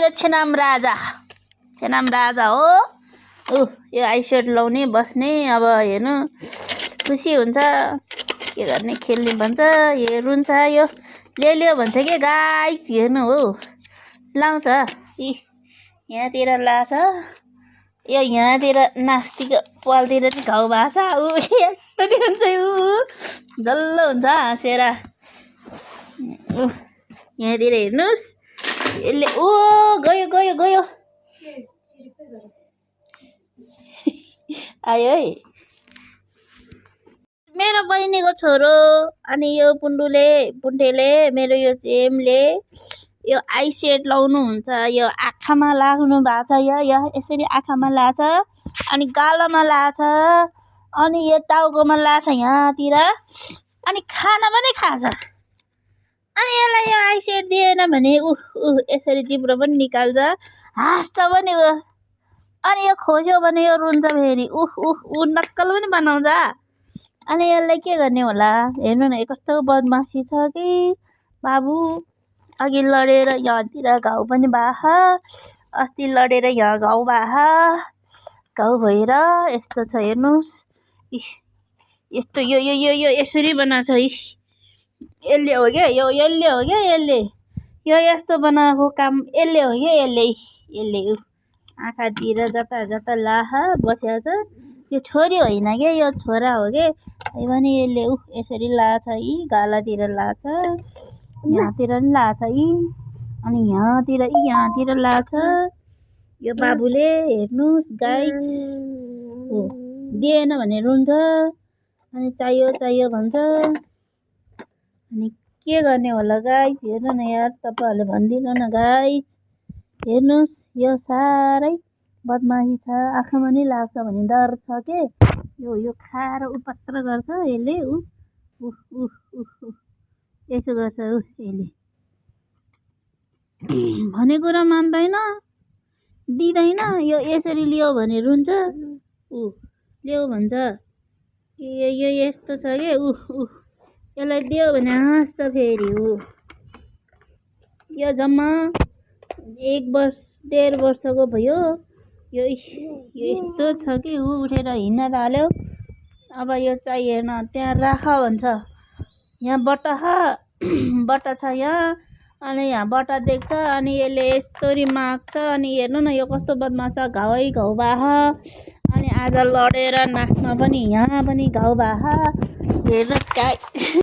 यो छेनाम राजा हो। यो आइसेट लाउने बस्ने अब हेर्नु खुसी हुन्छ। के गर्ने खेल्ने भन्छ यो रुन्छ यो ल्याउ भन्छ के गाइस हेर्नु हो लाउँछ यहाँतिर लाछ यो यहाँतिर नास्तिको पालतिर चाहिँ घाउ भाषा यस्तो नि हुन्छ जल्लो हुन्छ हाँसेर यहाँतिर हेर्नुहोस् यसले गयो आयो है मेरो बहिनीको छोरो अनि यो पुन्टेले मेरो यो चेमले यो आइसेट लाउनुहुन्छ। यो आँखामा लाग्नु भएको छ यो यसरी आँखामा लाछ अनि गालामा लाछ अनि यो टाउकोमा लाछ यहाँतिर अनि खाना पनि खान्छ। अनि यसलाई यो आइसेट दिएन भने यसरी जिब्रो पनि निकाल्छ हाँस्छ पनि अनि यो खोज्यो भने यो रुन्छ फेरि नक्कल पनि बनाउँछ। अनि यसलाई के गर्ने होला हेर्नु न कस्तो बदमासी छ कि बाबु। अघि लडेर यहाँतिर घाउ पनि भयो अस्ति लडेर यहाँ घाउ भयो घाउ भएर यस्तो छ हेर्नुहोस् यस्तो यो यसरी बनाएको छ यसले हो क्या यसले यो यस्तो बनाएको काम यसले हो क्या यसले आँखातिर जता लाह बसेको छ। यो छोरी होइन क्या यो छोरा हो क्या पनि यसले यसरी लाछ गालातिर लाछ यहाँतिर पनि लाछ अनि यहाँतिर लाछ। यो बाबुले हेर्नुहोस् गाइस दिएन भने रुन्छ अनि चाहियो भन्छ। अनि के गर्ने होला गाइस हेर्नु न यार तपाईँहरूले भनिदिनु न गाइस हेर्नुहोस् यो साह्रै बदमासी छ। आँखामा नि लाग्छ भने डर छ के यो खाएर उपत्र गर्छ यसले यसो गर्छ यसले भने कुरा मान्दैन दिँदैन यो यसरी लियो भने रुन्छ ल्याउ भन्छ यो यस्तो छ के यसलाई दियो भने हाँस्छ फेरि यो जम्मा 1 वर्ष 1.5 वर्षको भयो यो यस्तो छ कि उठेर हिँड्न थाल्यो। अब यो चाहिएन त्यहाँ राख भन्छ यहाँ बट्टा छ यहाँ अनि यहाँ बट्टा देख्छ अनि यसले यस्तोरी माग्छ। अनि हेर्नु न यो कस्तो बदमास छ घाउ भयो अनि आज लडेर नाकमा पनि यहाँ पनि घाउ भयो हेर्नुहोस् गाइस।